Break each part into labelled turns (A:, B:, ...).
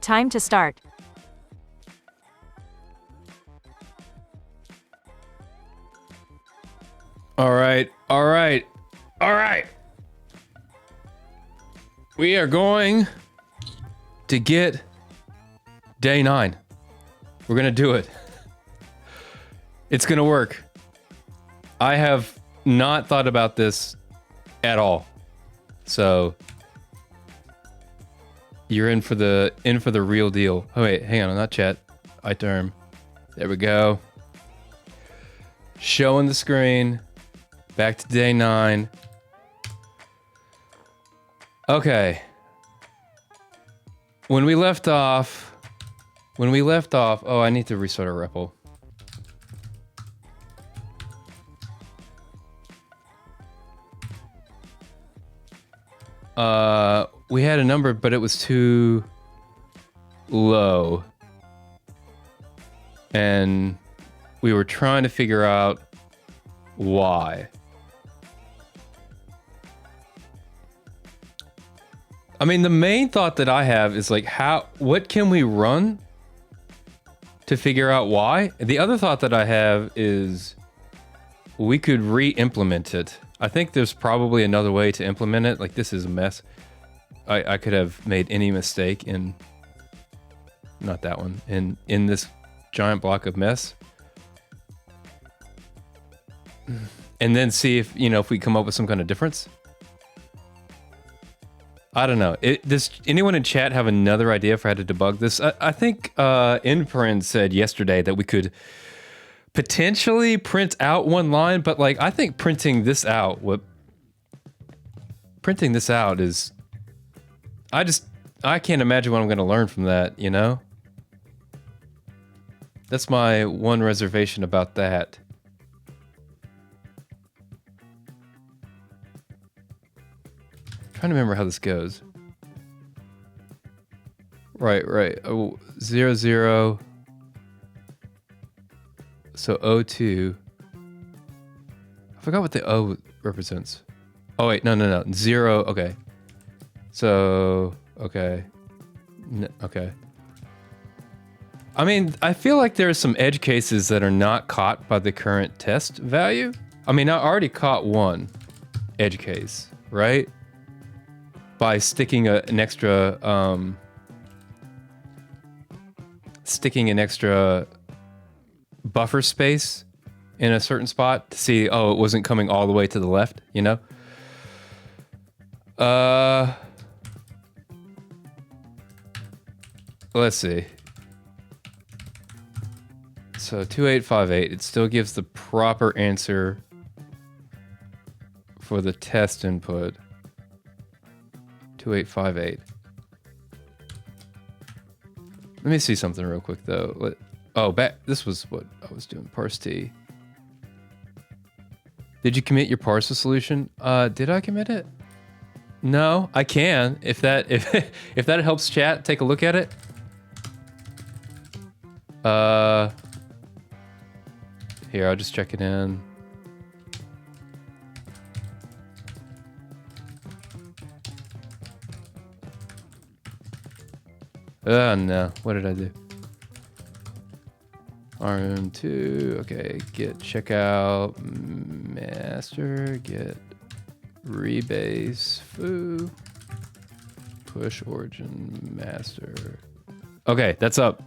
A: Time to start.
B: All right. We are going to get day 9. We're going to do it. It's going to work. I have not thought about this at all. So you're in for the real deal. Oh wait, hang on, not chat. iTerm. There we go. Showing the screen. Back to day 9. Okay. When we left off, oh, I need to restart our REPL. We had a number, but it was too low. And we were trying to figure out why. I mean, the main thought that I have is like, what can we run to figure out why? The other thought that I have is we could re-implement it. I think there's probably another way to implement it. Like, this is a mess. I could have made any mistake in, not that one, in this giant block of mess. And then see if, if we come up with some kind of difference. I don't know. Does anyone in chat have another idea for how to debug this? I think Inprint said yesterday that we could potentially print out one line, but like I think printing this out is I can't imagine what I'm going to learn from that, That's my one reservation about that. Trying to remember how this goes. Right. Oh, 0, 0. So O2. I forgot what the O represents. Oh wait, no. 0. Okay. So okay. Okay. I mean, I feel like there are some edge cases that are not caught by the current test value. I mean, I already caught one edge case, right? By sticking an extra buffer space in a certain spot to see, it wasn't coming all the way to the left, Let's see. So 2858, it still gives the proper answer for the test input. 2858. Let me see something real quick though. This was what I was doing. Parse T. Did you commit your parser solution? Did I commit it? No, I can. If that helps chat, take a look at it. Here, I'll just check it in. No. What did I do? RM2. Okay. Get checkout master. Get rebase foo. Push origin master. Okay, that's up.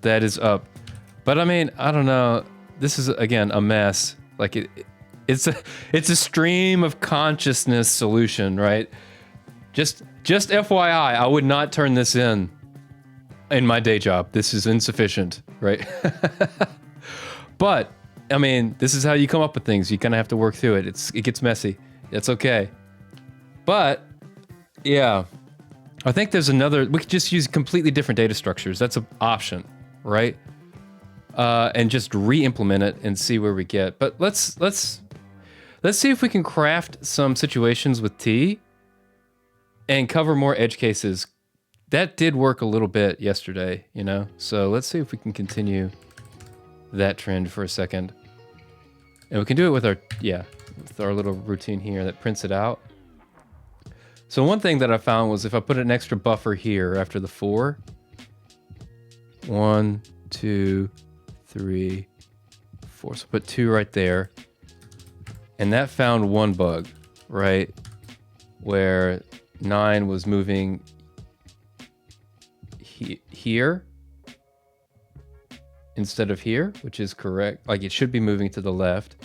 B: That is up. But I mean, I don't know. This is again a mess. Like it's a stream of consciousness solution, right? Just FYI, I would not turn this in my day job. This is insufficient, right? But I mean, this is how you come up with things. You kind of have to work through it. It gets messy. That's okay. But yeah, I think there's another. We could just use completely different data structures. That's an option, right? And just re-implement it and see where we get. But let's see if we can craft some situations with T and cover more edge cases. That did work a little bit yesterday, So let's see if we can continue that trend for a second. And we can do it with our little routine here that prints it out. So one thing that I found was if I put an extra buffer here after the 4, 1, 2, 3, 4. So put 2 right there. And that found one bug, right? Where 9 was moving here instead of here, which is correct. Like it should be moving to the left.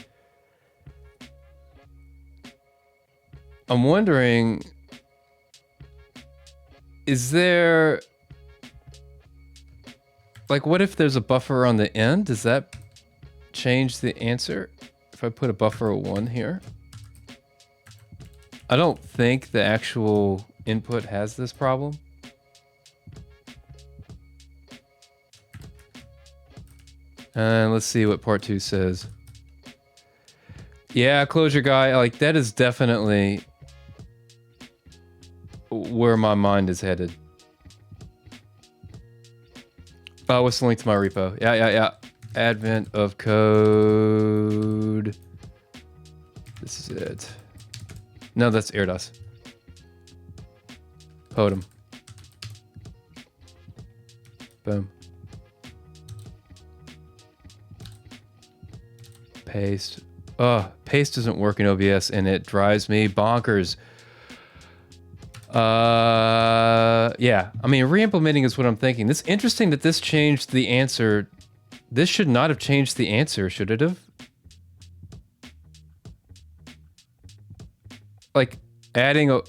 B: I'm wondering, is there, like, what if there's a buffer on the end? Does that change the answer? If I put a buffer of 1 here? I don't think the actual input has this problem. And let's see what part 2 says. Yeah, Clojure guy, like that is definitely where my mind is headed. Oh, what's the link to my repo? Yeah. Advent of code. This is it. No, that's Erdos. Podem. Boom. Paste. Paste doesn't work in OBS and it drives me bonkers. Yeah. I mean, re-implementing is what I'm thinking. It's interesting that this changed the answer. This should not have changed the answer, should it have? Like, adding a...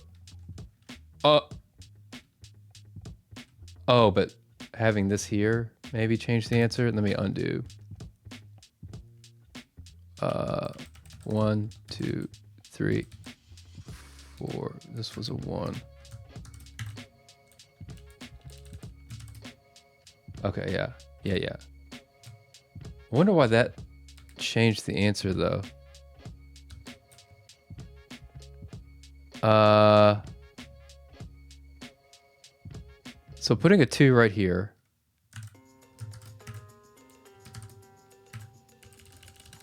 B: Oh, but having this here maybe change the answer? Let me undo. 1, 2, 3, 4. This was a 1. Okay, yeah. I wonder why that changed the answer, though. So putting a 2 right here.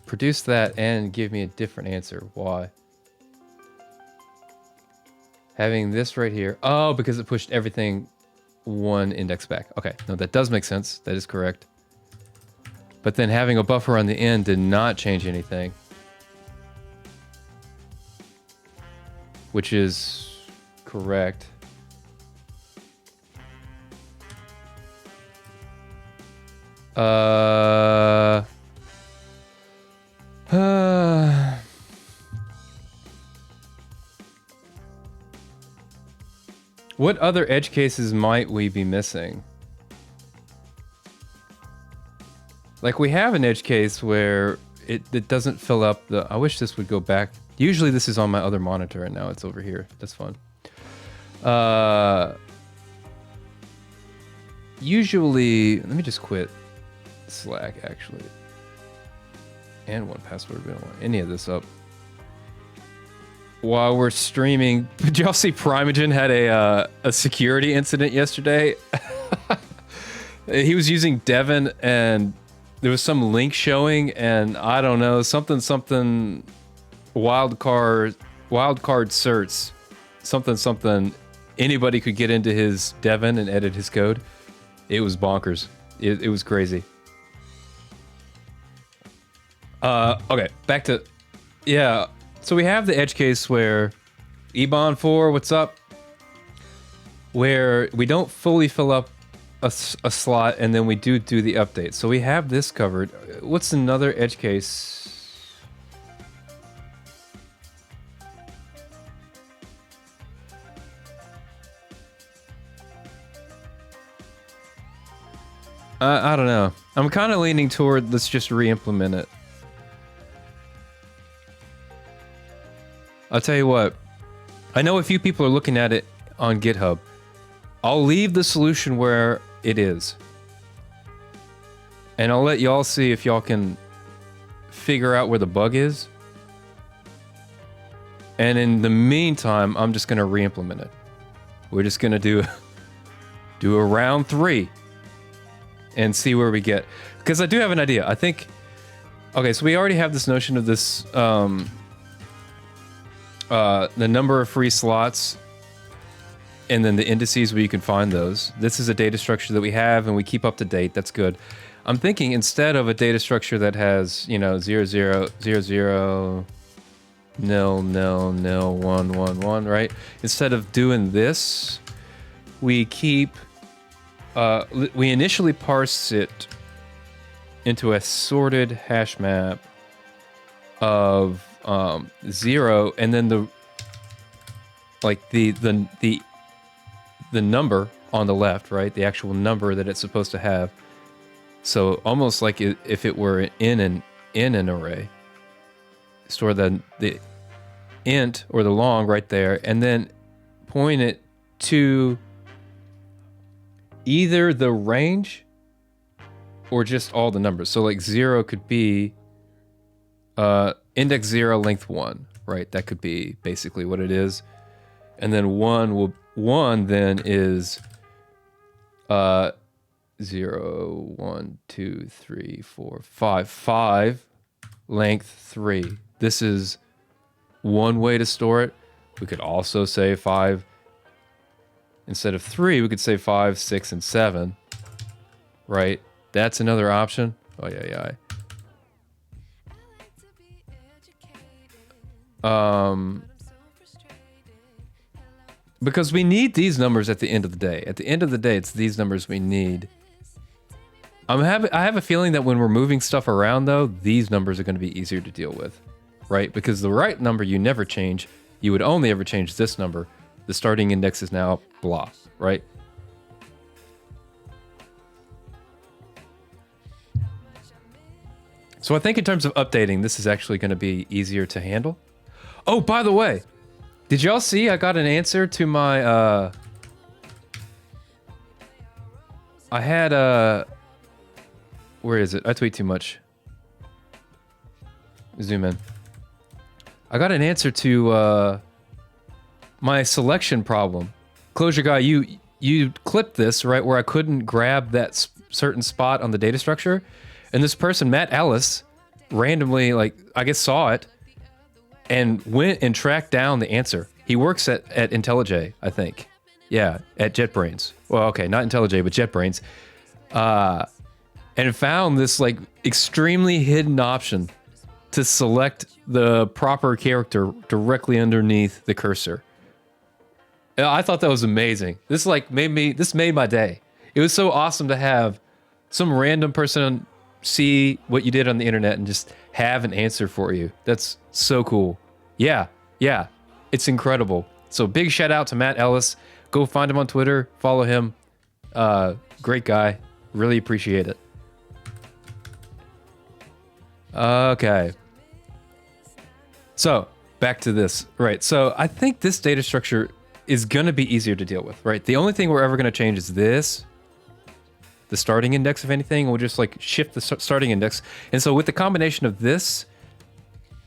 B: Produce that and give me a different answer. Why? Having this right here. Oh, because it pushed everything 1 index back. Okay, no, that does make sense. That is correct. But then having a buffer on the end did not change anything. Which is correct. What other edge cases might we be missing? Like we have an edge case where it doesn't fill up the... I wish this would go back. Usually this is on my other monitor and now it's over here. That's fun. Usually... Let me just quit Slack actually. And 1Password. We don't want any of this up. While we're streaming, did y'all see Primogen had a security incident yesterday? He was using Devon and there was some link showing and I don't know, something wildcard certs, something anybody could get into his Devon and edit his code. It was bonkers. It was crazy. Okay, back to... Yeah, so we have the edge case where Ebon4, what's up? Where we don't fully fill up a slot and then we do the update. So we have this covered. What's another edge case? I don't know. I'm kind of leaning toward let's just re-implement it. I'll tell you what. I know a few people are looking at it on GitHub. I'll leave the solution where it is. And I'll let y'all see if y'all can figure out where the bug is. And in the meantime, I'm just going to re-implement it. We're just going to do a round 3 and see where we get. Because I do have an idea. I think... Okay, so we already have this notion of this... the number of free slots and then the indices where you can find those. This is a data structure that we have and we keep up to date. That's good. I'm thinking instead of a data structure that has, you know, 0, 0, 0, 0, 0, 0, 0, 1, 1, 1, right? Instead of doing this, we keep, we initially parse it into a sorted hash map of 0, and then the number on the left, right? The actual number that it's supposed to have. So almost like if it were in an array. Store the int or the long right there, and then point it to either the range or just all the numbers. So like 0 could be index 0, length 1, right? That could be basically what it is. And then 1 then is 0, 1, 2, 3, 4, 5. 5, length 3. This is one way to store it. We could also say 5. Instead of 3, we could say 5, 6, and 7. Right? That's another option. Oh, yeah. Because we need these numbers at the end of the day. At the end of the day, it's these numbers we need. I have a feeling that when we're moving stuff around, though, these numbers are going to be easier to deal with, right? Because the right number you never change. You would only ever change this number. The starting index is now blah, right? So I think in terms of updating, this is actually going to be easier to handle. Oh, by the way, did y'all see I got an answer to my, I had where is it? I tweet too much. Zoom in. I got an answer to my selection problem. Clojure guy, you clipped this right where I couldn't grab that certain spot on the data structure, and this person, Matt Ellis, randomly, like, I guess saw it and went and tracked down the answer. He works at IntelliJ, I think. Yeah, at JetBrains. Well, okay, not IntelliJ, but JetBrains. And found this like extremely hidden option to select the proper character directly underneath the cursor. I thought that was amazing. This like made my day. It was so awesome to have some random person see what you did on the internet and just have an answer for you. That's so cool. Yeah, it's incredible. So big shout out to Matt Ellis. Go find him on Twitter, follow him. Great guy. Really appreciate it. Okay. So back to this, right? So I think this data structure is going to be easier to deal with, right? The only thing we're ever going to change is this, the starting index. If anything, we'll just like shift the starting index. And so with the combination of this,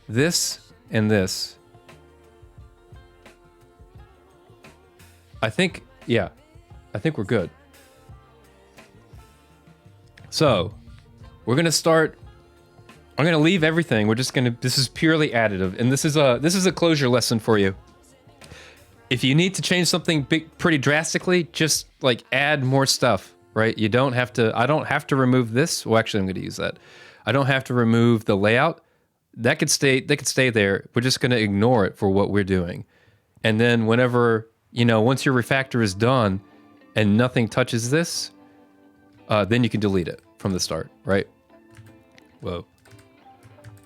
B: and this, I think we're good. So we're going to start. I'm going to leave everything. We're just going to, this is purely additive. And this is a Clojure lesson for you. If you need to change something pretty drastically, just like add more stuff, right? You don't have to, I don't have to remove this. Well, actually I'm going to use that. I don't have to remove the layout. That could stay there. We're just going to ignore it for what we're doing. And then whenever, once your refactor is done and nothing touches this, then you can delete it from the start, right? Whoa.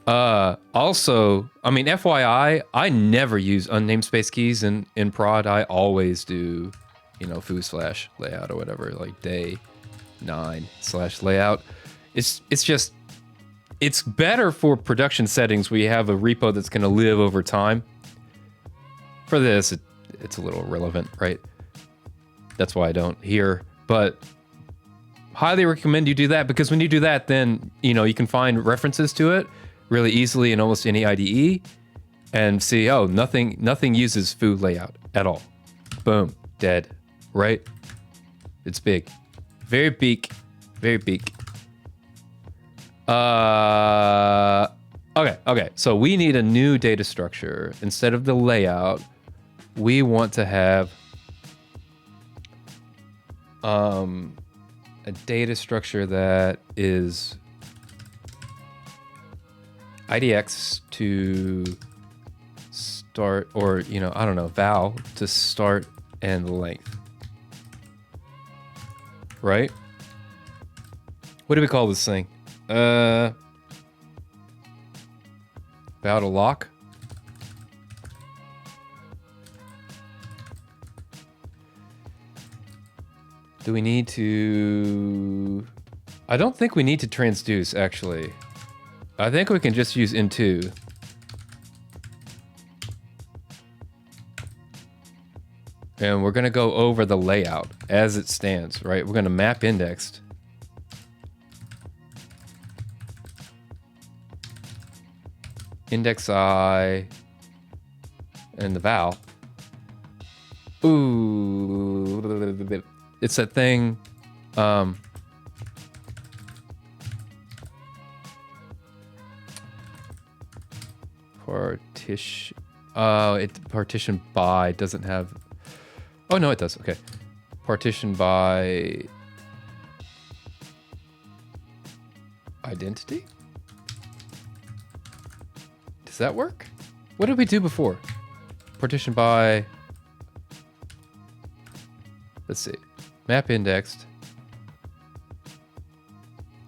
B: Also, I mean, FYI, I never use unnamed space keys in prod. I always do, foo/layout or whatever, like day 9/layout. It's better for production settings where you have a repo that's going to live over time. For this, it's a little irrelevant, right? That's why I don't here, but highly recommend you do that, because when you do that, then, you can find references to it really easily in almost any IDE and see, oh, nothing uses foo layout at all. Boom, dead, right? It's big. Very big. Okay, so we need a new data structure. Instead of the layout, we want to have a data structure that is IDX to start, or, you know, I don't know, val to start and length. Right? What do we call this thing? Val to lock? Do we need to... I don't think we need to transduce, actually. I think we can just use into. And we're going to go over the layout as it stands, right? We're going to map indexed. Index I and the val. Ooh. It's that thing. Partition. Partition by doesn't have. Oh no, it does. Okay. Partition by identity. Does that work? What did we do before? Partition by. Let's see. Map indexed.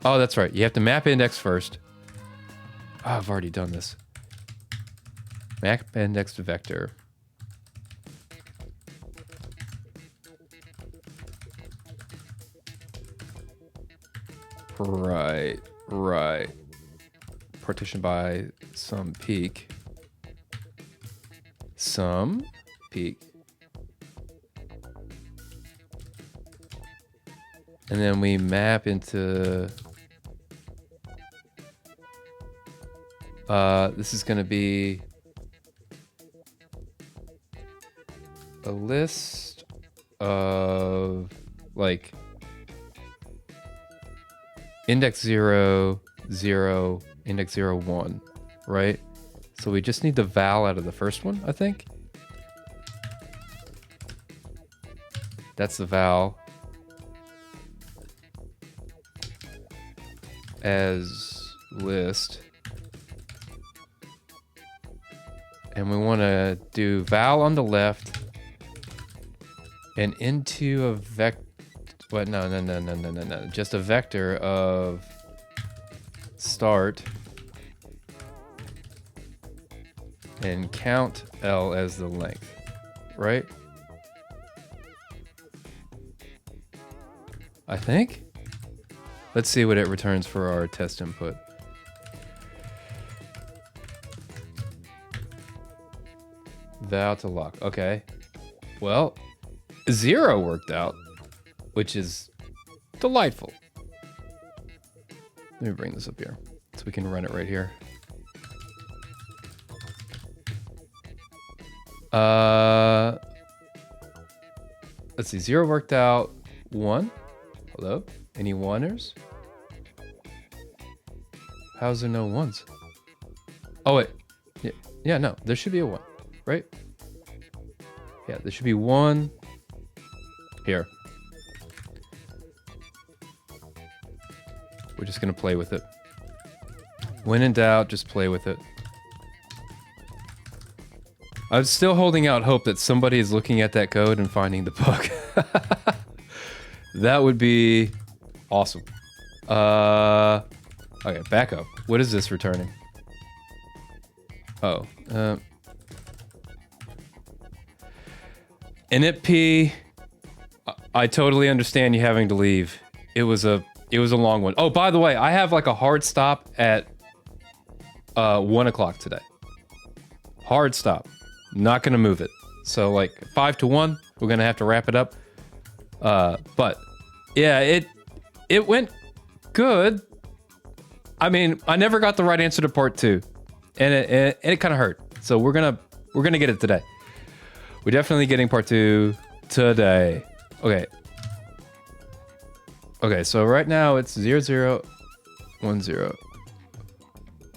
B: Oh, that's right. You have to map index first. Oh, I've already done this. Map indexed vector. Right, right. Partition by some peak. Some peak. And then we map into... this is going to be a list of, like, index 0, 0, index 0, 1, right? So we just need the val out of the first one, I think. That's the val. As list. And we want to do val on the left and into a vector. What? No. Just a vector of start and count L as the length, right? I think. Let's see what it returns for our test input. Val to lock. Okay. Well, 0 worked out, which is delightful. Let me bring this up here so we can run it right here. Let's see. 0 worked out. 1. Hello? Any oneers? How's there no ones? Oh, wait. Yeah, no. There should be a 1, right? Yeah, there should be 1 here. We're just going to play with it. When in doubt, just play with it. I'm still holding out hope that somebody is looking at that code and finding the bug. That would be awesome. Okay, back up. What is this returning? Oh. Init P. I totally understand you having to leave. It was a long one. Oh, by the way, I have like a hard stop at 1 o'clock today. Hard stop. Not gonna move it. So like 5 to 1, we're gonna have to wrap it up. But yeah, it went good. I mean, I never got the right answer to part 2, and it kind of hurt. So we're gonna get it today. We're definitely getting part 2 today. Okay. Okay, so right now it's 0010.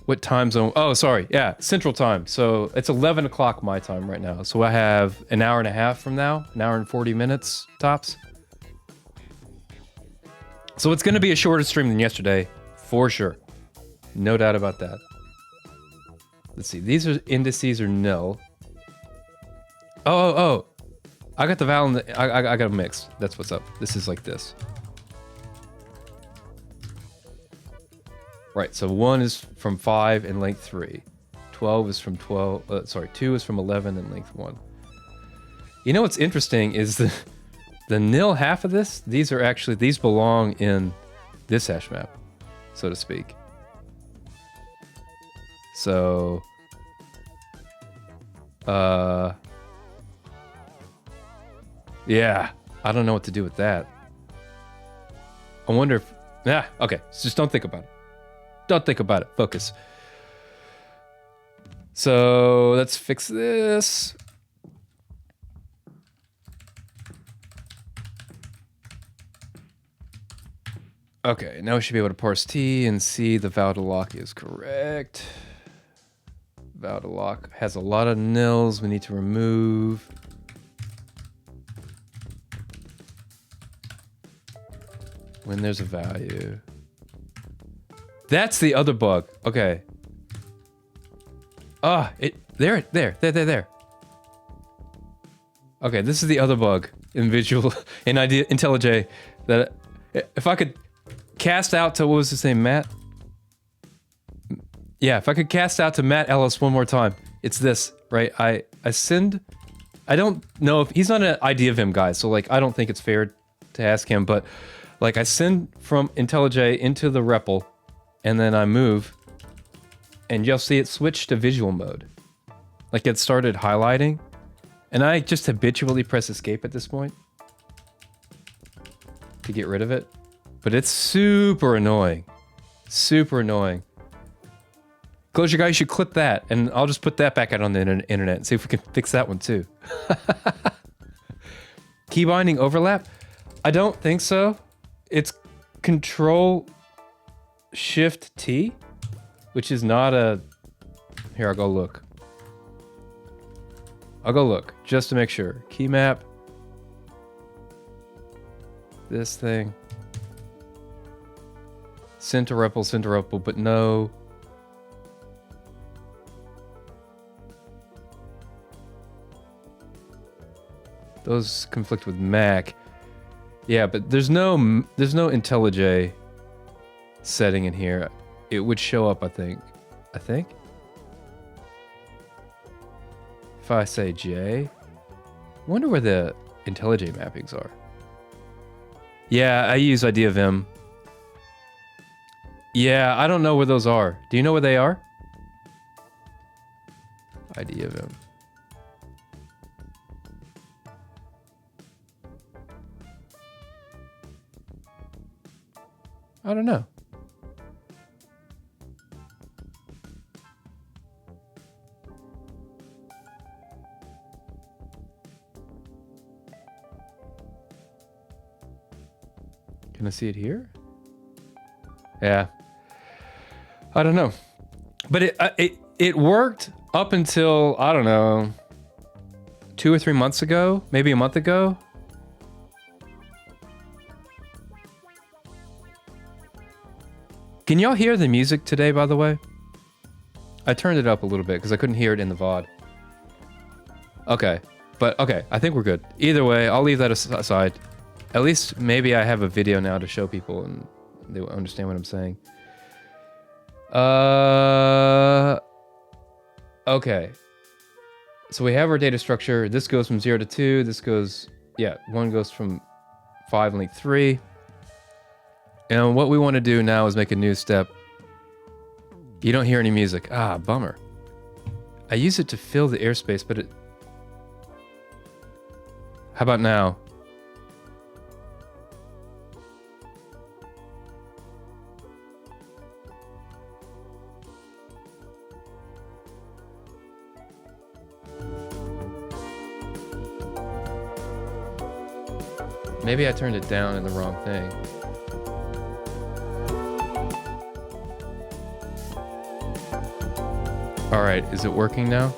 B: What time zone? Oh, sorry. Yeah, Central Time. So it's 11 o'clock my time right now. So I have an hour and a half from now, an hour and 40 minutes tops. So it's going to be a shorter stream than yesterday, for sure. No doubt about that. Let's see. These are indices are nil. Oh. I got the vowel and I got them mixed. That's what's up. This is like this. Right, so 1 is from 5 and length 3. 12 is from 2 is from 11 and length 1. You know what's interesting is the nil half of this, these belong in this hash map, so to speak. So, yeah, I don't know what to do with that. I wonder if, okay, so just don't think about it. Don't think about it, focus. So let's fix this. Okay, now we should be able to parse T and see the vow to lock is correct. Vow to lock has a lot of nils we need to remove. When there's a value. That's the other bug. Okay. There. Okay, this is the other bug in IntelliJ that if I could cast out to, what was his name, Matt? Yeah, if I could cast out to Matt Ellis one more time, it's this, right? I don't know if he's not an IDVM guy, so like I don't think it's fair to ask him, but like I send from IntelliJ into the REPL, and then I move, and you'll see it switch to visual mode. Like it started highlighting, and I just habitually press escape at this point to get rid of it. But it's super annoying. Super annoying. Clojure guy, you should clip that, and I'll just put that back out on the internet and see if we can fix that one too. Key binding overlap? I don't think so. It's Control Shift T, which is not a... Here, I'll go look. Just to make sure. Key map. This thing. Send to REPL, but no. Those conflict with Mac. Yeah, but there's no IntelliJ setting in here. It would show up, I think. If I say J, I wonder where the IntelliJ mappings are. Yeah, I use IdeaVim. Yeah, I don't know where those are. Do you know where they are? IdeaVim. I don't know. Can I see it here? Yeah. I don't know. But it worked up until, I don't know, 2 or 3 months ago, maybe a month ago. Can y'all hear the music today, by the way? I turned it up a little bit because I couldn't hear it in the VOD. Okay, but okay, I think we're good. Either way, I'll leave that aside. At least maybe I have a video now to show people and they will understand what I'm saying. Okay. So we have our data structure. This goes from 0 to 2. This goes, yeah, 1 goes from 5 and length 3. And what we want to do now is make a new step. You don't hear any music. Ah, bummer. I use it to fill the airspace, but it... How about now? Maybe I turned it down in the wrong thing. All right, is it working now?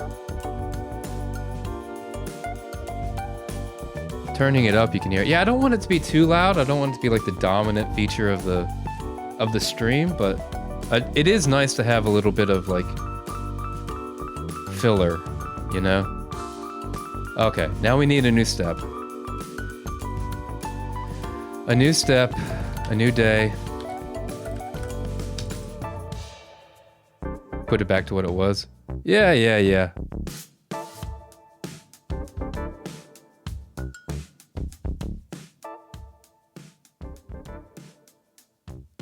B: turning it up, you can hear it. Yeah, I don't want it to be too loud. I don't want it to be like the dominant feature of the stream, but it is nice to have a little bit of like filler, you know? Okay, now we need a new step. A new step, a new day. Put it back to what it was. Yeah.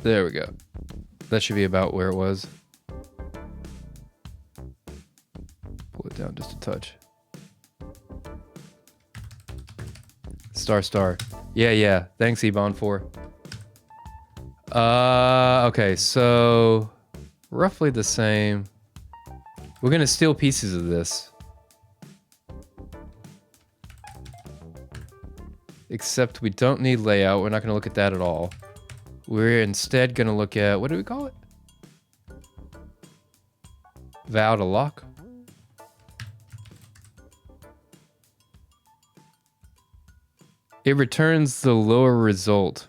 B: There we go. That should be about where it was. Pull it down just a touch. Star. Yeah. Thanks, Ebon4. Okay, so roughly the same. We're gonna steal pieces of this. Except we don't need layout. We're not gonna look at that at all. We're instead gonna look at, what do we call it? Vow to lock. It returns the lower result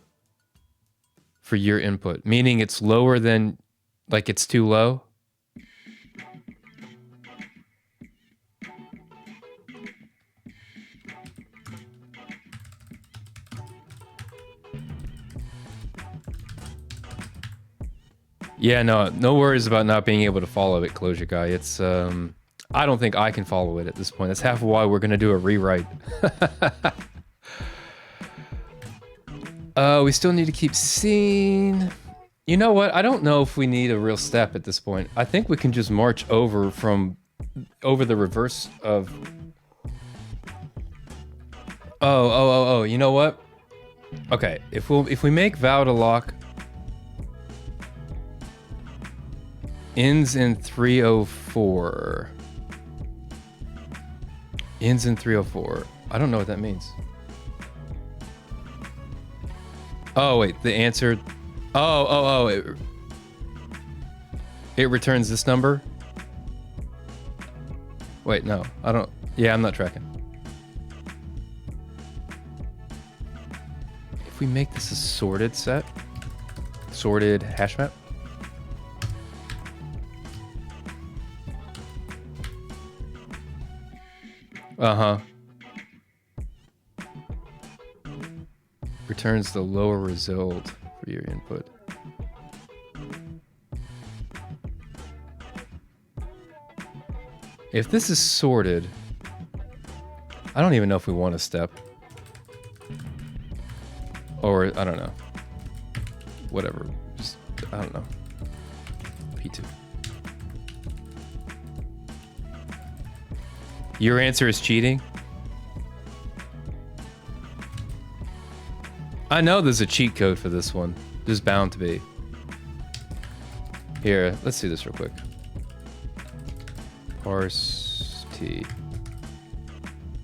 B: for your input, meaning it's lower than, like it's too low. Yeah, no worries about not being able to follow it, Clojure guy. It's, I don't think I can follow it at this point. That's half of why we're gonna do a rewrite. We still need to keep scene. You know what? I don't know if we need a real step at this point. I think we can just march over the reverse of... Oh, you know what? Okay, if we make vow to lock ends in 304. Ends in 304. I don't know what that means. Oh, wait, the answer... Oh, it returns this number? Wait, no, I don't... Yeah, I'm not tracking. If we make this a sorted set, sorted hash map, returns the lower result for your input. If this is sorted, I don't even know if we want a step. Or, I don't know. Whatever. Just, I don't know. P2. Your answer is cheating? I know there's a cheat code for this one. There's bound to be. Here, let's see this real quick. Parse T.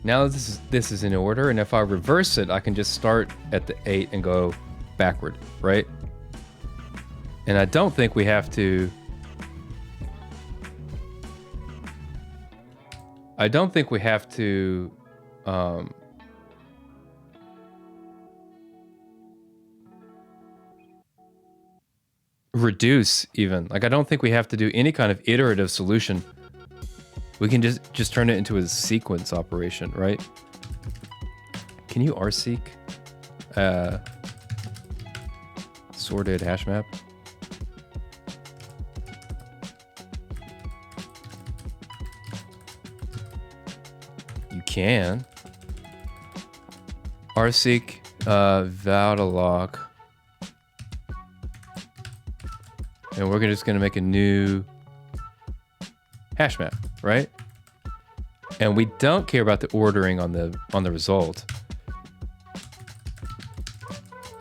B: Now this is in order, and if I reverse it, I can just start at the 8 and go backward, right? And I don't think we have to... reduce even. Like, I don't think we have to do any kind of iterative solution. We can just turn it into a sequence operation, right? Can you rseek sorted hash map? You can. rseek vow to lock. And we're just gonna make a new hash map, right? And we don't care about the ordering on the result.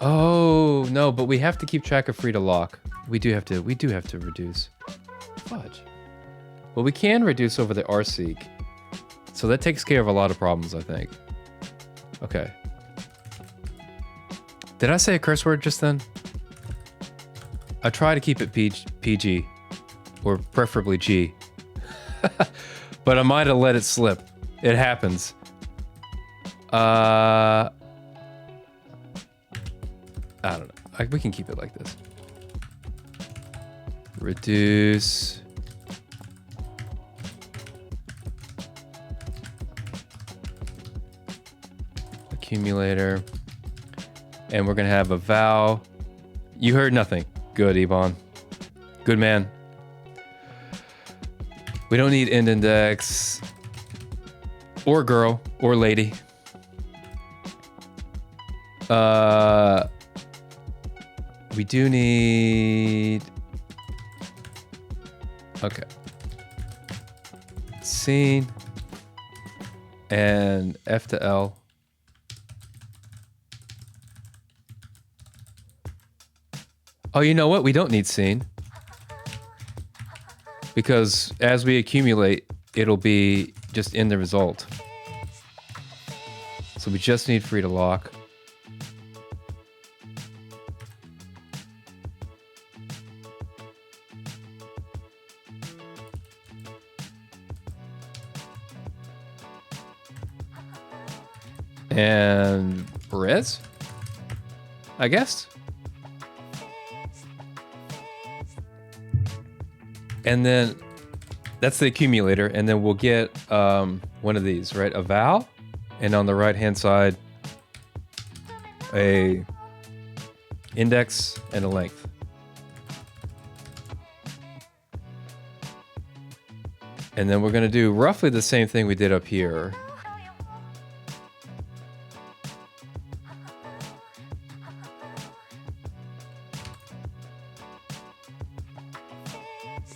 B: Oh no, but we have to keep track of free to lock. We do have to reduce. Fudge. Well, we can reduce over the rseek. So that takes care of a lot of problems, I think. Okay. Did I say a curse word just then? I try to keep it PG, or preferably G. But I might have let it slip. It happens. I don't know. We can keep it like this. Reduce. Accumulator. And we're going to have a val. You heard nothing. Good, Ebon. Good man. We don't need end index. Or girl. Or lady. We do need... Okay. Scene. And F to L. Oh, you know what? We don't need scene. Because as we accumulate, it'll be just in the result. So we just need free to lock. And res, I guess. And then that's the accumulator. And then we'll get one of these, right? A val. And on the right-hand side, a index and a length. And then we're going to do roughly the same thing we did up here.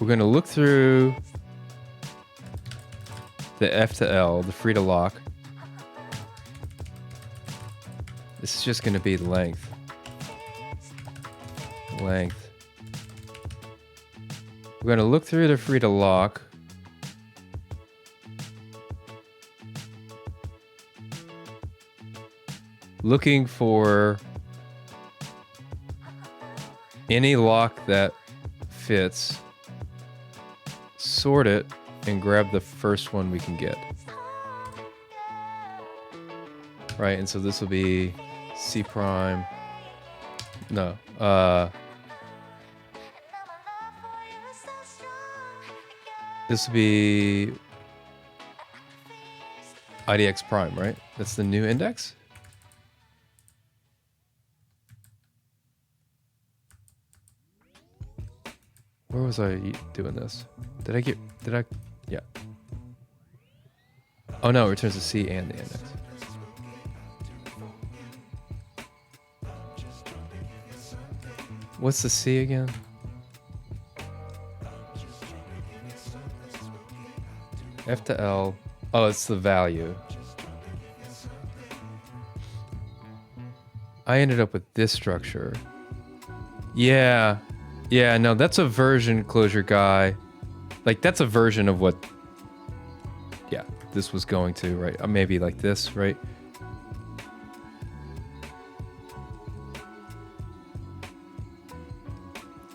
B: We're going to look through the F to L, the free to lock. This is just going to be length. Length. We're going to look through the free to lock. Looking for any lock that fits. Sort it and grab the first one we can get. Right, and so this will be C prime. No, this will be IDX prime, right? That's the new index. Where was I doing this? Yeah. Oh no, it returns the C and the index. What's the C again? F to L. Oh, it's the value. I ended up with this structure. Yeah. Yeah, no, that's a version Clojure guy. Like, that's a version of what, yeah, this was going to, right? Maybe like this, right?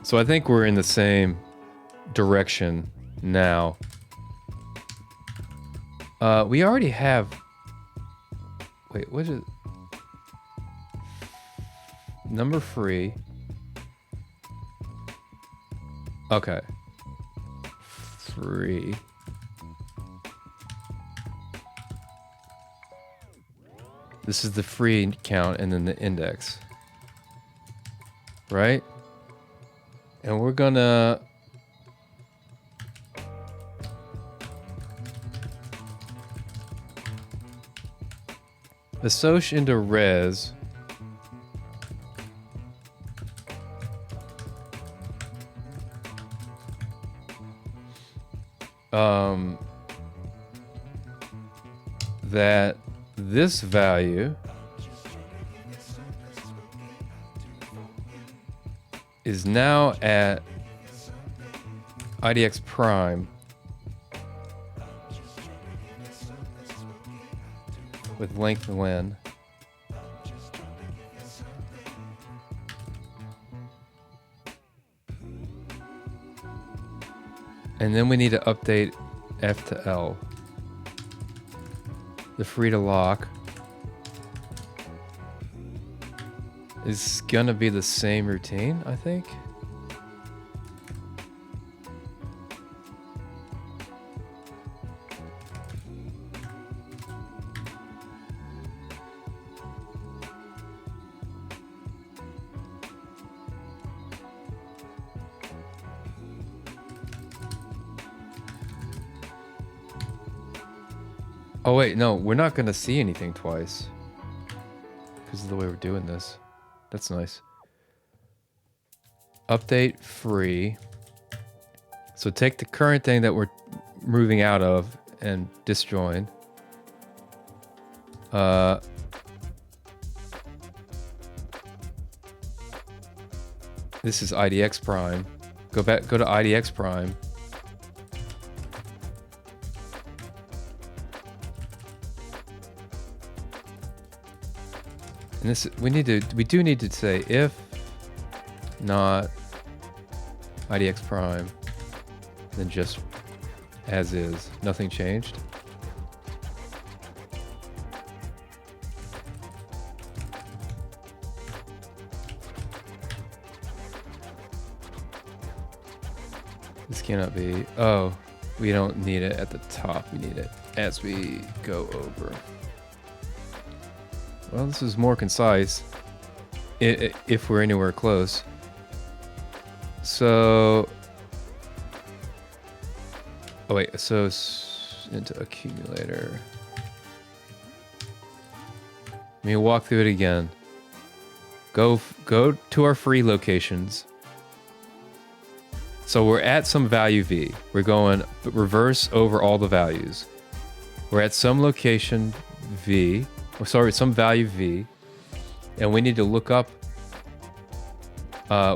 B: So I think we're in the same direction now. We already have, wait, what is it? Number free. Okay. Free. This is the free count and then the index. Right? And we're gonna associ into res. That this value is now at IDX prime with length and len. And then we need to update F to L. The free to lock. is gonna be the same routine, I think. Oh wait, no, we're not gonna see anything twice because of the way we're doing this. That's nice. Update free. So take the current thing that we're moving out of and disjoin. This is IDX prime. Go to IDX prime. And this, we do need to say if not IDX prime, then just as is, nothing changed. This cannot be, oh, we don't need it at the top, we need it as we go over. Well, this is more concise if we're anywhere close. So, oh wait, so into accumulator. Let me walk through it again. Go to our free locations. So we're at some value V. We're going reverse over all the values. We're at some location V. Sorry, some value V, and we need to look up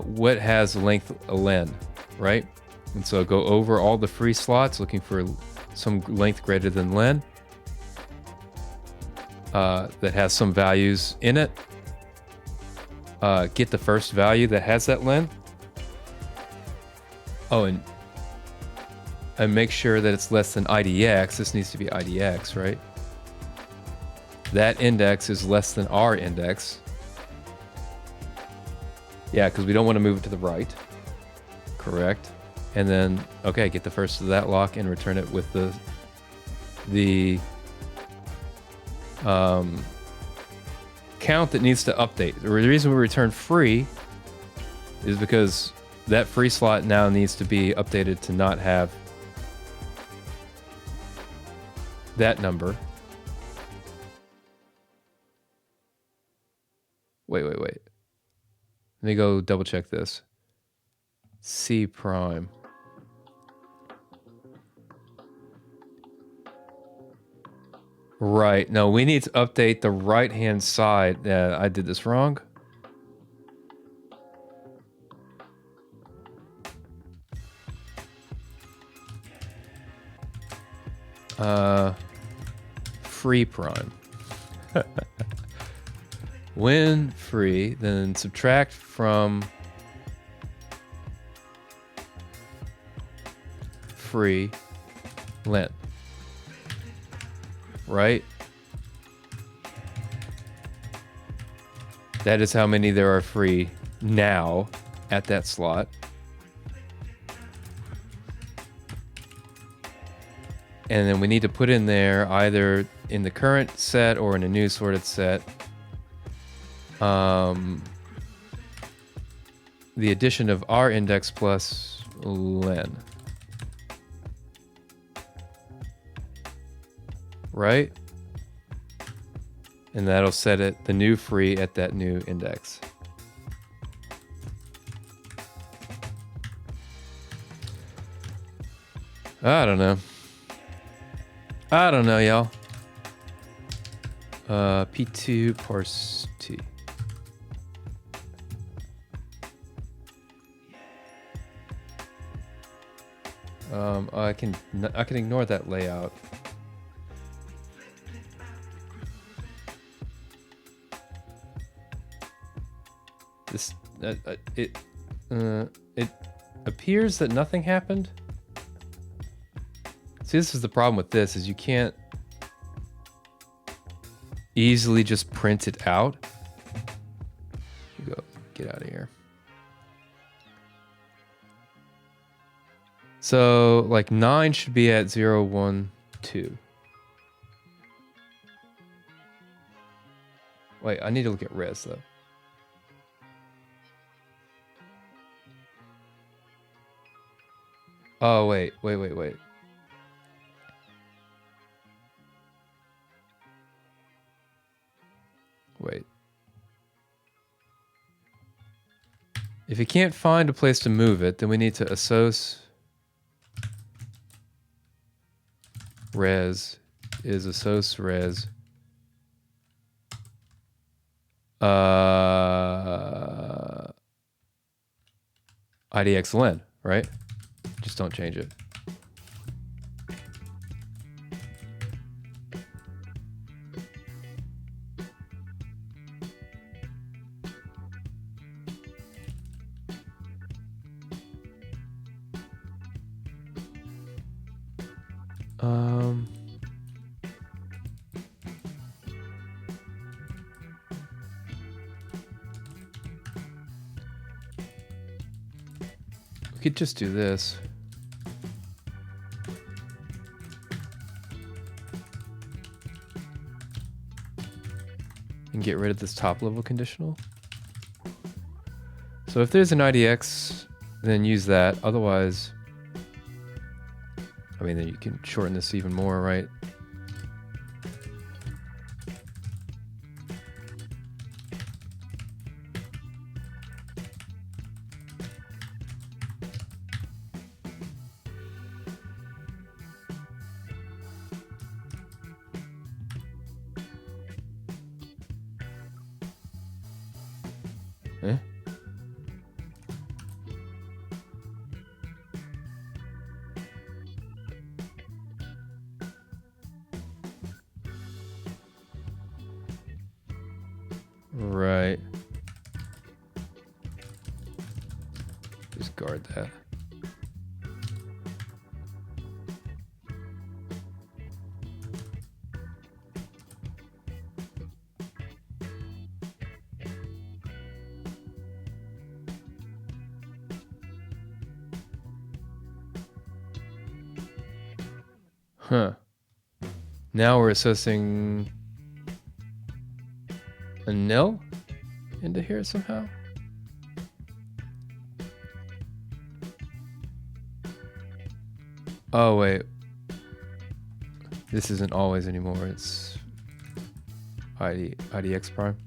B: what has length len, right? And so go over all the free slots, looking for some length greater than len that has some values in it. Get the first value that has that len. Oh, and make sure that it's less than IDX. This needs to be IDX, right? That index is less than our index. Yeah, because we don't want to move it to the right. Correct. And then, okay, get the first of that lock and return it with the count that needs to update. The reason we return free is because that free slot now needs to be updated to not have that number. Wait. Let me go double check this. C prime. Right. No, we need to update the right-hand side. I did this wrong. Free prime. When free, then subtract from free len. Right? That is how many there are free now at that slot. And then we need to put in there either in the current set or in a new sorted set the addition of our index plus len. Right? And that'll set it, the new free at that new index. I don't know, y'all. P2 parse T. I can ignore that layout. This it appears that nothing happened. See, this is the problem with this, is you can't easily just print it out. get out of here. So like 9 should be at 0, 1, 2. Wait, I need to look at res though. Oh, wait. Wait. If you can't find a place to move it, then we need to assoc res is assoc res IDX len, right? Just don't change it. We could just do this. And get rid of this top level conditional. So if there's an IDX, then use that. Otherwise, I mean, then you can shorten this even more, right? Eh? Right. Just guard that. Huh. Now we're assessing a nil into here somehow. Oh, wait. This isn't always anymore. It's IDX prime.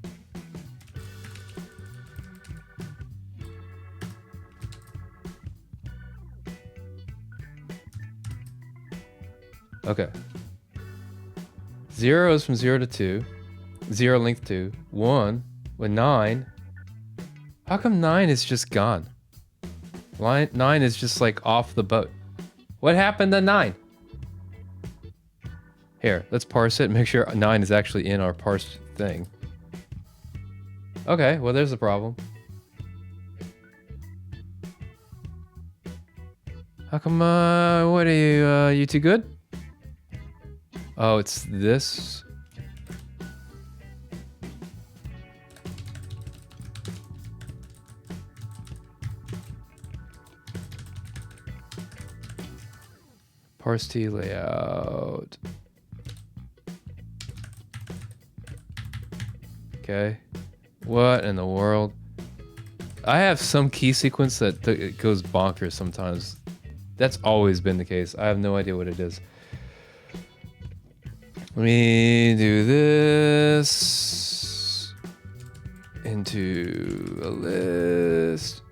B: Okay. 0 is from 0 to 2. 0 length 2. 1 with 9. How come 9 is just gone? 9 is just like off the boat. What happened to 9? Here, let's parse it and make sure 9 is actually in our parsed thing. Okay, well, there's a problem. How come, what are you too good? Oh, it's this. Parse T layout. Okay. What in the world? I have some key sequence that it goes bonkers sometimes. That's always been the case. I have no idea what it is. Let me do this into a list.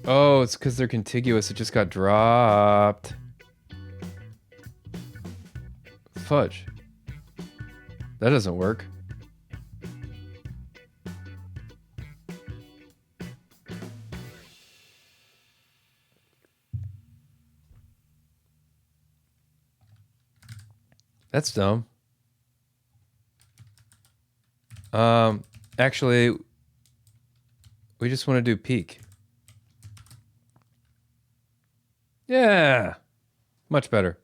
B: Oh, it's because they're contiguous. It just got dropped. Fudge. That doesn't work. That's dumb. Actually, we just want to do peak. Yeah, much better.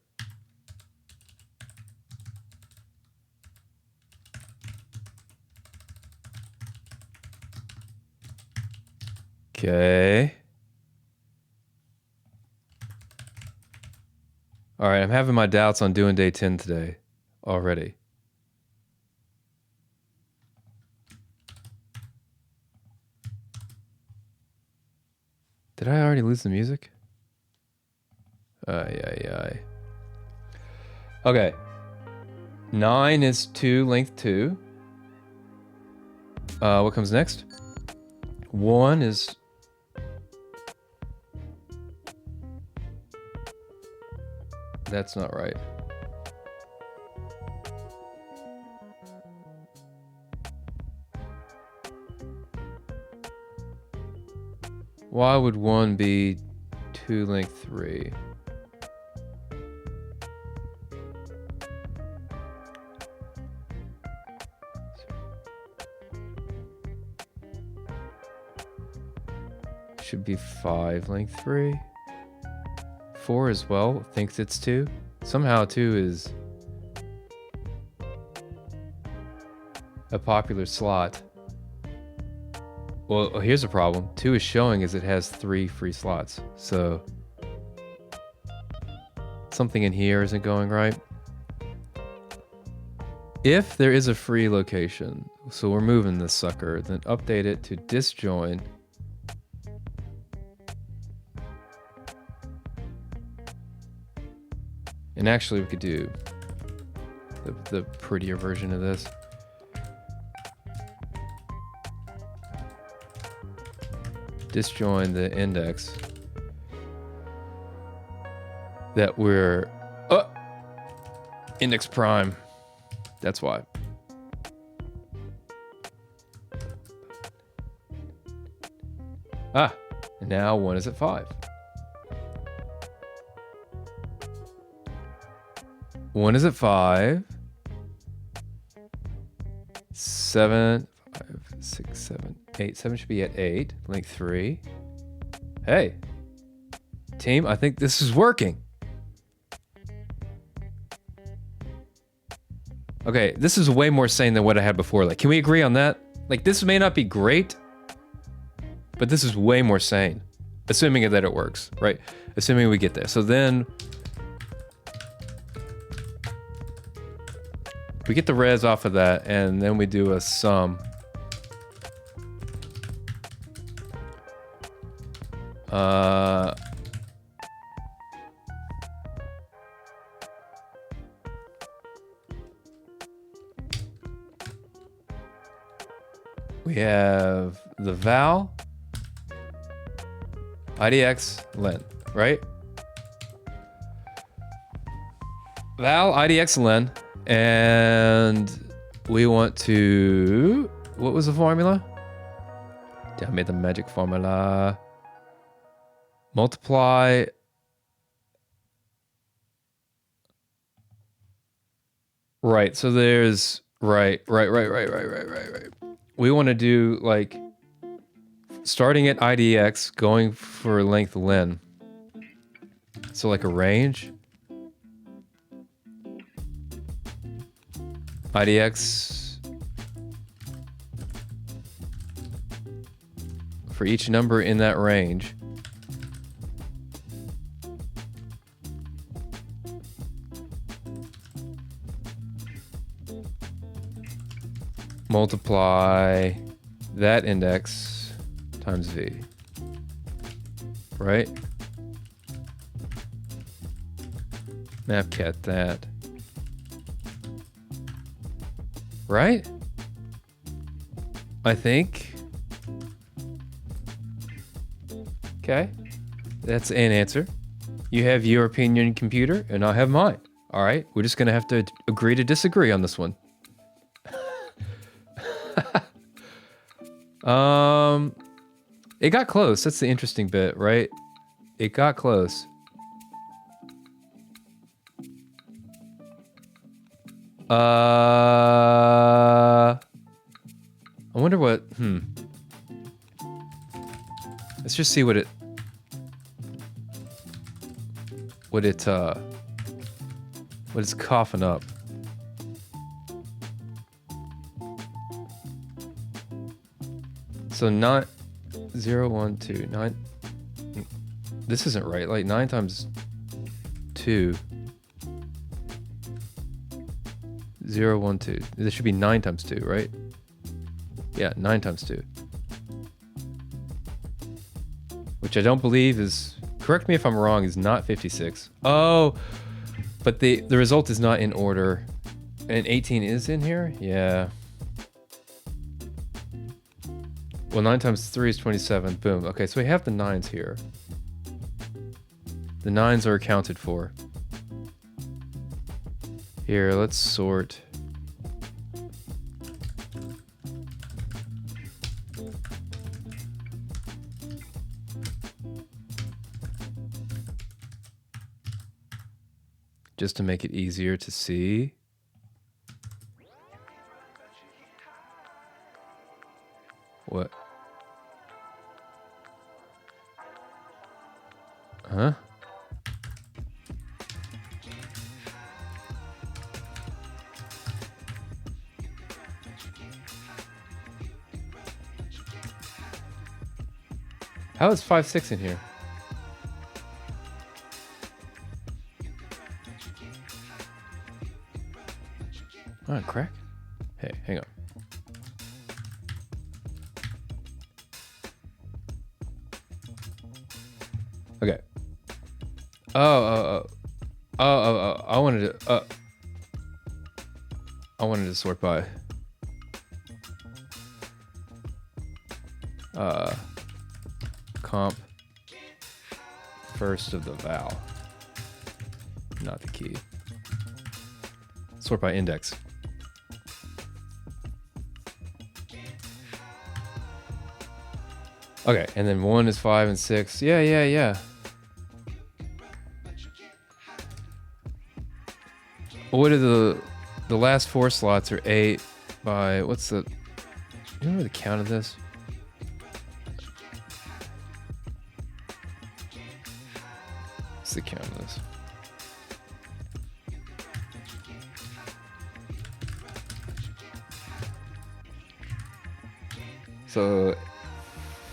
B: Okay. All right, I'm having my doubts on doing day 10 today already. Did I already lose the music? Ay. Okay. 9 is 2, length 2. What comes next? 1 is... That's not right. Why would 1 be 2, length 3? Should be 5, length 3. 4 as well, thinks it's 2. Somehow 2 is a popular slot. Well, here's a problem. 2 is showing as it has 3 free slots. So something in here isn't going right. If there is a free location, so we're moving this sucker, then update it to disjoin. And actually we could do the prettier version of this. Disjoin the index that we're index prime. That's why. Ah, and now 1 is at 5. 1 is at 5. 7, 5, 6, 7, 8. 7 should be at 8. Length 3. Hey, team, I think this is working. Okay, this is way more sane than what I had before. Like, can we agree on that? Like, this may not be great, but this is way more sane. Assuming that it works, right? Assuming we get there. So then we get the res off of that, and then we do a sum. We have the val, IDX, len, right? Val, IDX, len, and we want to, what was the formula? I made the magic formula. Multiply right, so there's right. We want to do like starting at IDX, going for length len. So like a range. IDX for each number in that range. Multiply that index times v, right? Mapcat that, right? I think. Okay, that's an answer. You have your opinion, computer, and I have mine. All right, we're just gonna have to agree to disagree on this one. It got close. That's the interesting bit, right? It got close. I wonder what, Let's just see what it's coughing up. So not 0, 1, 2, 9. This isn't right. Like 9 times 2. 0, 1, 2. This should be 9 times 2, right? Yeah, 9 times 2. Which I don't believe is, correct me if I'm wrong, is not 56. Oh, but the result is not in order. And 18 is in here? Yeah. Well, 9 times 3 is 27. Boom. Okay, so we have the 9s here. The 9s are accounted for. Here, let's sort. Just to make it easier to see. What? Huh? How is 5, 6 in here? Oh, crack? Hey, hang on. Okay. Oh, I wanted to sort by comp first of the val, not the key. Sort by index. Okay, and then 1 is 5 and 6. Yeah. What are the last 4 slots are 8 by, what's the, you remember the count of this? What's the count of this? So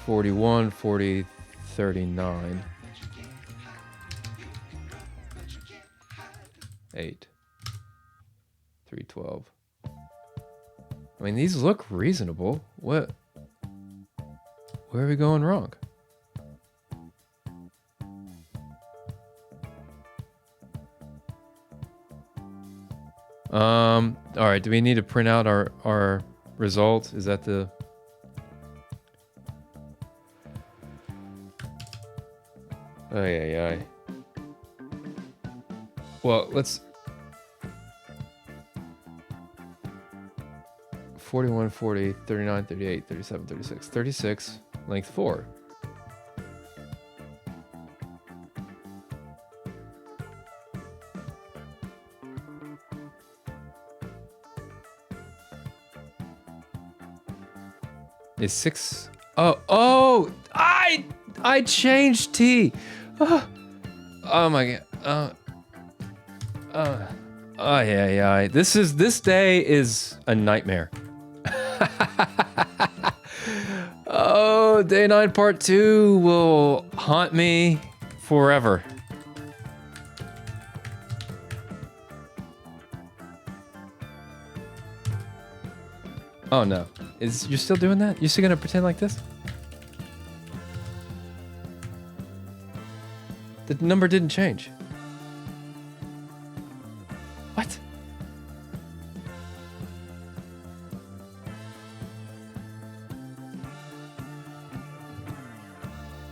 B: 41, 40, 39. 8. 312. I mean, these look reasonable. What? Where are we going wrong? All right, do we need to print out our result? Is that the... Ay. Well, let's... 41, 40, 39, 38, 37, 36. 36, length 4. Is 6... Oh! I changed T! Oh my god. Yeah. This day is a nightmare. Oh, day 9 part 2 will haunt me forever. Oh no. You're still doing that? You're still gonna pretend like this? The number didn't change. What?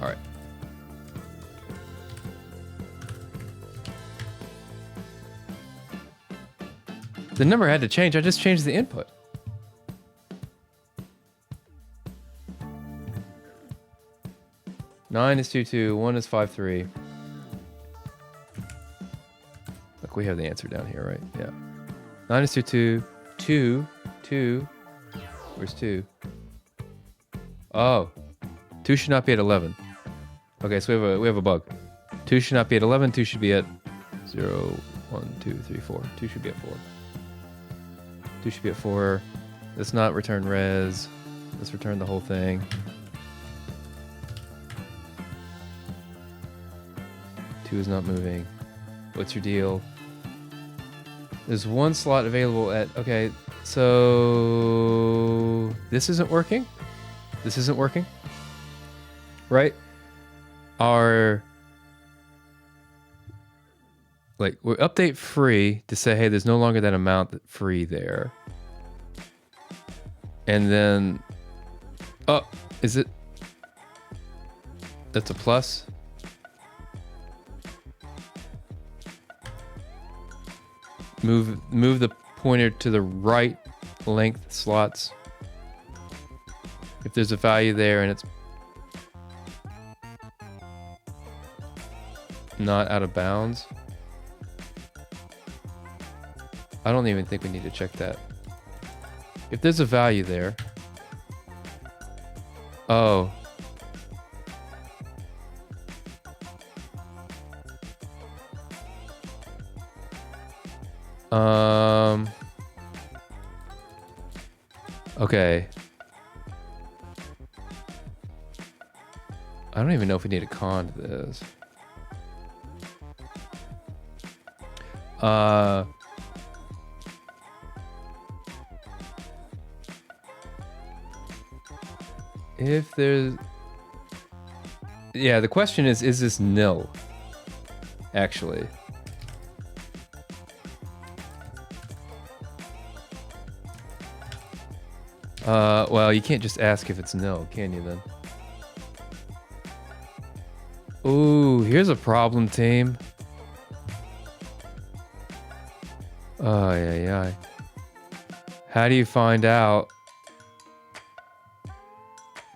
B: All right. The number had to change. I just changed the input. Nine is 2-2. 1 is 5-3. Look, we have the answer down here, right? Yeah. 9 is 2-2. 2. Where's 2? Oh. 2 should not be at 11. Okay, so we have a bug. 2 should not be at 11. 2 should be at 0, 1, 2, 3, 4. 2 should be at 4. 2 should be at 4. Let's not return res. Let's return the whole thing. 2 is not moving. What's your deal? There's 1 slot available at... Okay, so... This isn't working? This isn't working? Right? Our... Like, we update free to say, hey, there's no longer that amount free there. And then... Oh, is it... That's a plus? Move the pointer to the right length slots. If there's a value there and it's not out of bounds. I don't even think we need to check that. If there's a value there. Oh. Okay. I don't even know if we need a con to this. If there's... Yeah, the question is this nil? Actually. Well, you can't just ask if it's nil, can you then? Ooh, here's a problem, team. Oh, yeah. How do you find out?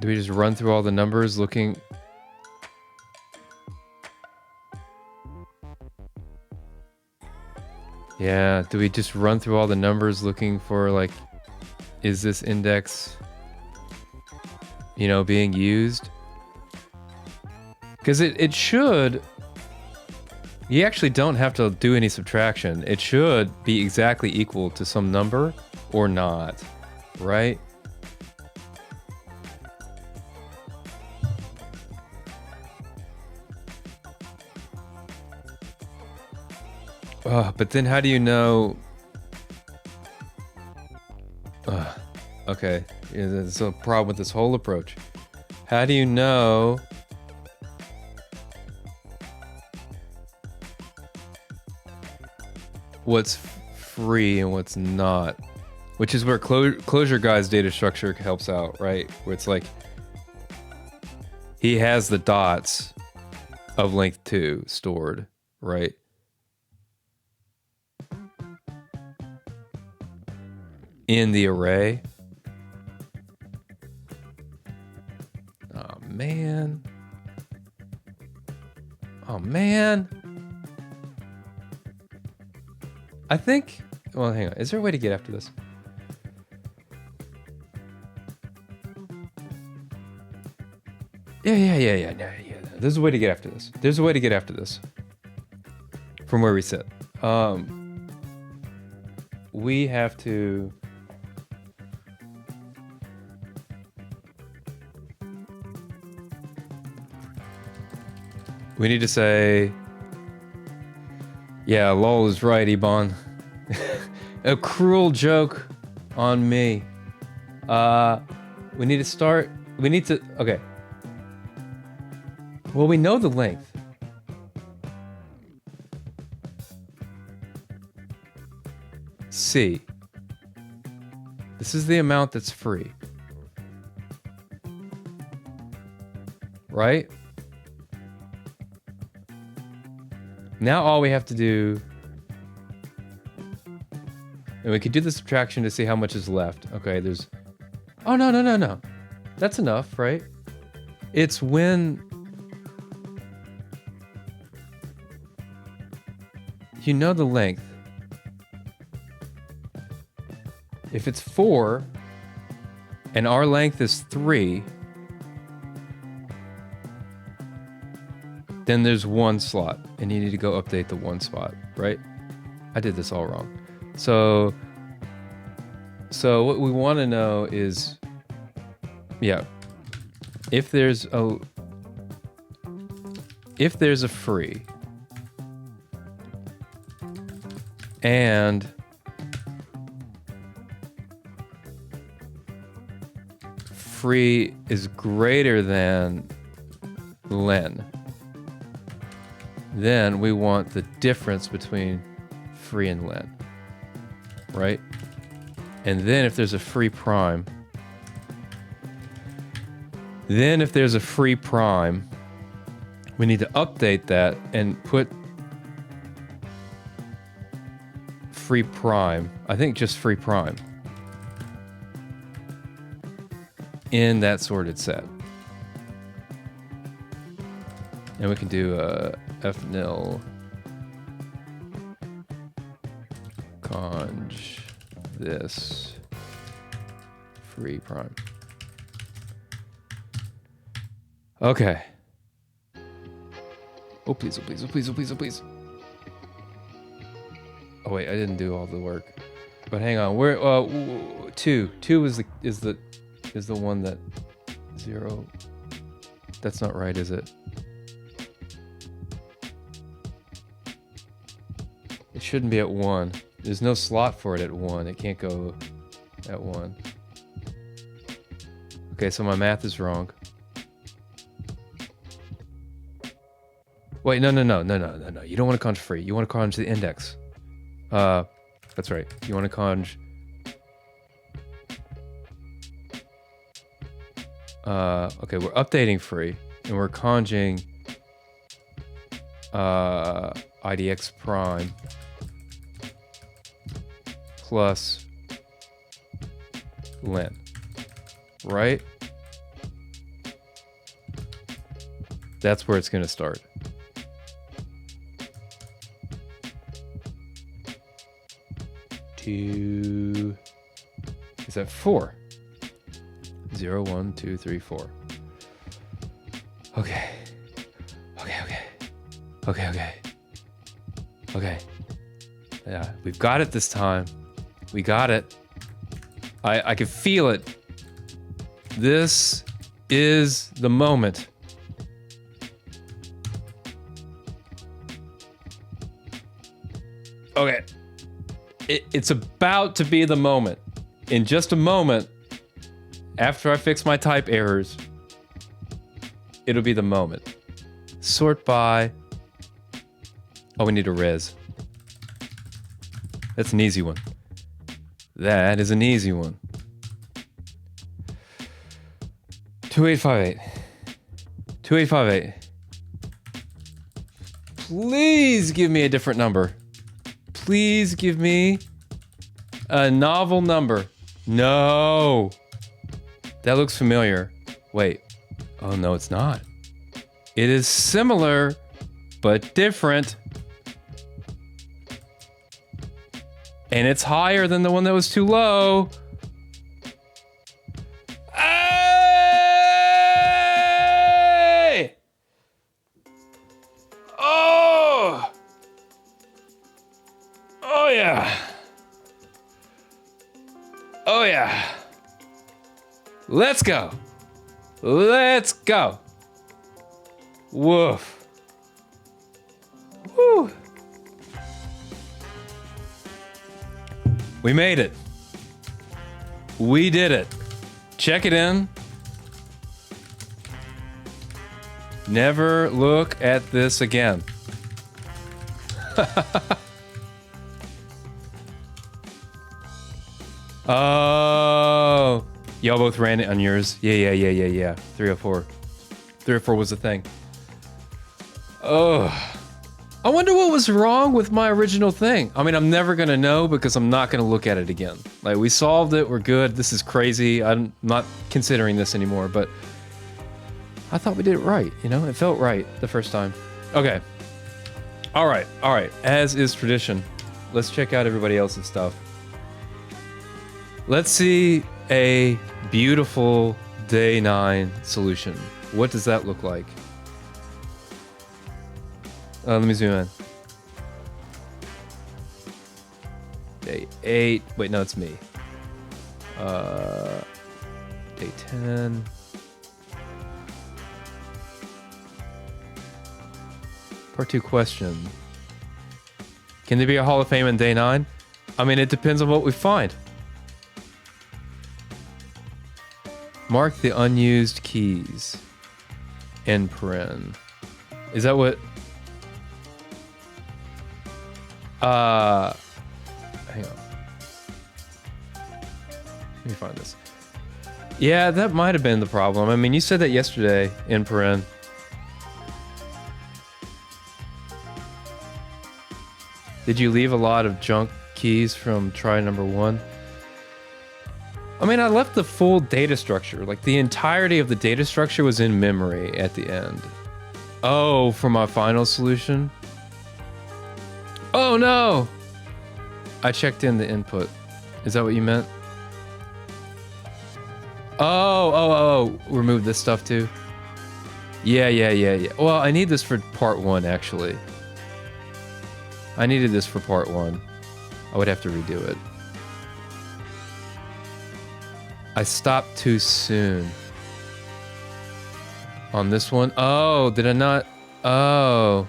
B: Do we just run through all the numbers looking? Yeah, do we just run through all the numbers looking for, like, is this index, you know, being used? Because it should... You actually don't have to do any subtraction. It should be exactly equal to some number or not, right? But then how do you know... Okay, yeah, there's a problem with this whole approach. How do you know... what's free and what's not? Which is where Clojure guy's data structure helps out, right? Where it's like... he has the dots of length 2 stored, right? In the array. Oh, man. Oh, man. I think... Well, hang on. Is there a way to get after this? Yeah. There's a way to get after this. There's a way to get after this. From where we sit. We have to... We need to say... Yeah, lol is right, Ebon. A cruel joke on me. We need to start... We need to... Okay. Well, we know the length. C. This is the amount that's free. Right? Now all we have to do... And we could do the subtraction to see how much is left. Okay, there's... Oh, no. That's enough, right? It's when... You know the length. If it's 4, and our length is 3, then there's 1 slot, and you need to go update the 1 spot, right? I did this all wrong. So what we want to know is, yeah, if there's a free, and free is greater than len, then we want the difference between free and len, right? And then if there's a free prime, we need to update that and put free prime, I think just free prime, in that sorted set. And we can do fnil conj this free prime. Okay. Oh please, oh please, oh please, oh please, oh please. Oh wait, I didn't do all the work. But hang on, where two is the one that 0. That's not right, is it? It shouldn't be at 1. There's no slot for it at 1. It can't go at 1. Okay, so my math is wrong. Wait, no. You don't want to conj free. You want to conj the index. That's right. You want to conj. Okay, we're updating free, and we're conjing idx prime plus len, right? That's where it's going to start. Is that 4? 0, 1, 2, 3, 4. Okay. Yeah, we've got it this time. We got it. I can feel it. This is the moment. Okay. It's about to be the moment. In just a moment, after I fix my type errors, it'll be the moment. Sort by. Oh, we need a res. That's an easy one. That is an easy one. 2858. 2858. Please give me a different number. Please give me a novel number. No. That looks familiar. Wait. Oh, no, it's not. It is similar, but different. And it's higher than the one that was too low. Hey! Oh! Oh, yeah. Oh, yeah. Let's go. Let's go. Woof. Woo. We made it. We did it. Check it in. Never look at this again. Oh. Y'all both ran it on yours. Yeah. 304. 304 was the thing. Oh. I wonder what was wrong with my original thing. I mean, I'm never gonna know because I'm not gonna look at it again. Like, we solved it, we're good, this is crazy, I'm not considering this anymore, but I thought we did it right, you know? It felt right the first time. Okay. All right. As is tradition, let's check out everybody else's stuff. Let's see a beautiful day 9 solution. What does that look like? Let me zoom in. Day 8. Wait, no, it's me. Day 10. Part 2 question. Can there be a Hall of Fame on day 9? I mean, it depends on what we find. Mark the unused keys in paren. Is that what? Hang on. Let me find this. Yeah, that might have been the problem. I mean, you said that yesterday in paren. Did you leave a lot of junk keys from try number 1? I mean, I left the full data structure. Like, the entirety of the data structure was in memory at the end. Oh, for my final solution? Oh, no! I checked in the input. Is that what you meant? Oh, remove this stuff too? Yeah. Well, I need this for part 1, actually. I needed this for part 1. I would have to redo it. I stopped too soon. On this one? Oh, did I not? Oh.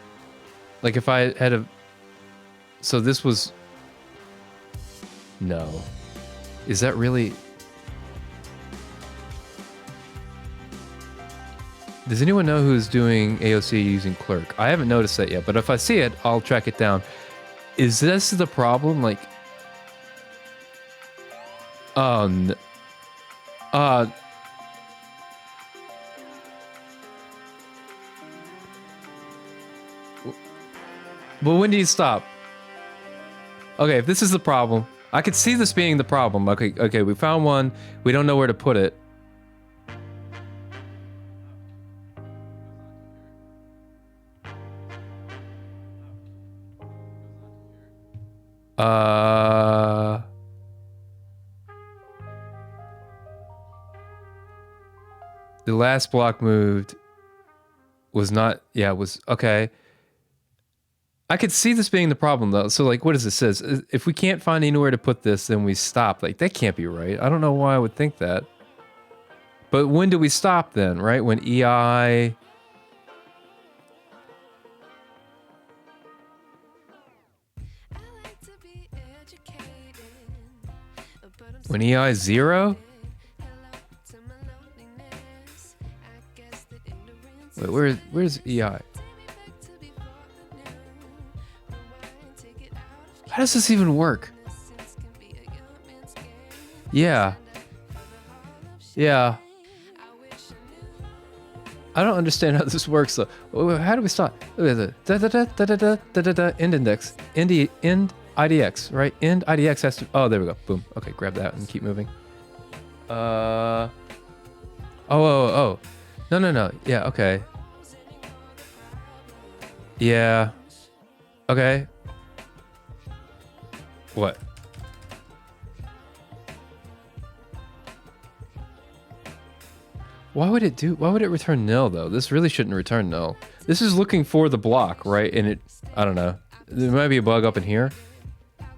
B: Like if I had a... So this was... No. Is that really... Does anyone know who's doing AOC using Clerk? I haven't noticed that yet, but if I see it, I'll track it down. Is this the problem? Like... Oh, no. But when do you stop? Okay, if this is the problem, I could see this being the problem. Okay, we found one. We don't know where to put it. The last block moved was not, yeah, was, okay. I could see this being the problem though. So like, what does it says? If we can't find anywhere to put this, then we stop. Like, that can't be right. I don't know why I would think that. But when do we stop then, right? When EI... When EI is 0? Wait, where's EI? How does this even work? Yeah. I don't understand how this works though. How do we stop? End index. End IDX, right? End IDX has to... Oh, there we go. Boom. Okay, grab that and keep moving. Oh. No. Yeah, okay. Yeah. Okay. What? Why would it return nil though? This really shouldn't return nil. This is looking for the block, right? And I don't know. There might be a bug up in here,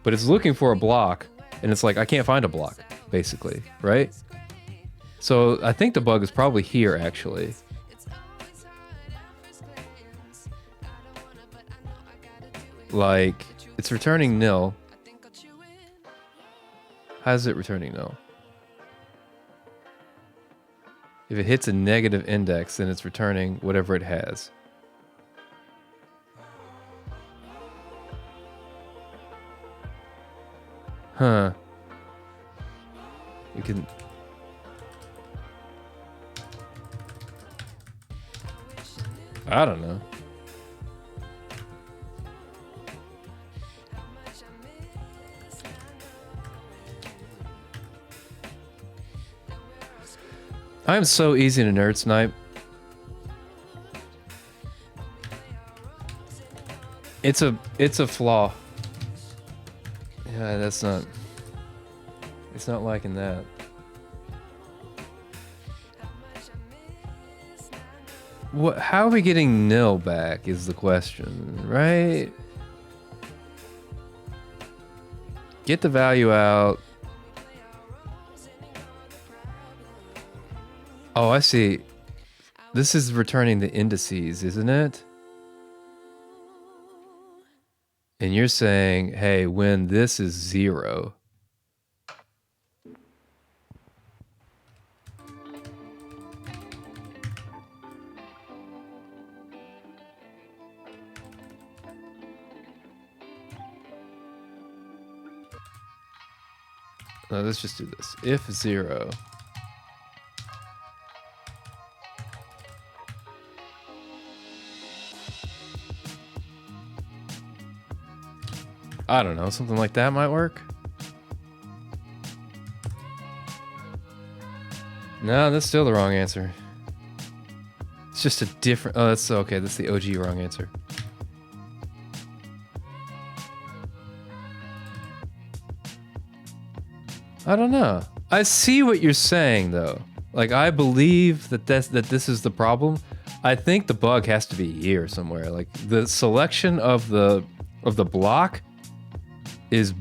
B: but it's looking for a block and it's like, I can't find a block, basically, right? So I think the bug is probably here actually. Like, it's returning nil. How's it returning nil? If it hits a negative index, then it's returning whatever it has. Huh. You can... I don't know. I am so easy to nerd snipe. It's a flaw. Yeah, that's not... It's not liking that. What? How are we getting nil back is the question, right? Get the value out. Oh, I see. This is returning the indices, isn't it? And you're saying, hey, when this is 0. No, let's just do this. If 0. I don't know, something like that might work. No, that's still the wrong answer. It's just a different... Oh, that's okay. That's the OG wrong answer. I don't know. I see what you're saying, though. Like, I believe that this is the problem. I think the bug has to be here somewhere. Like, the selection of the block is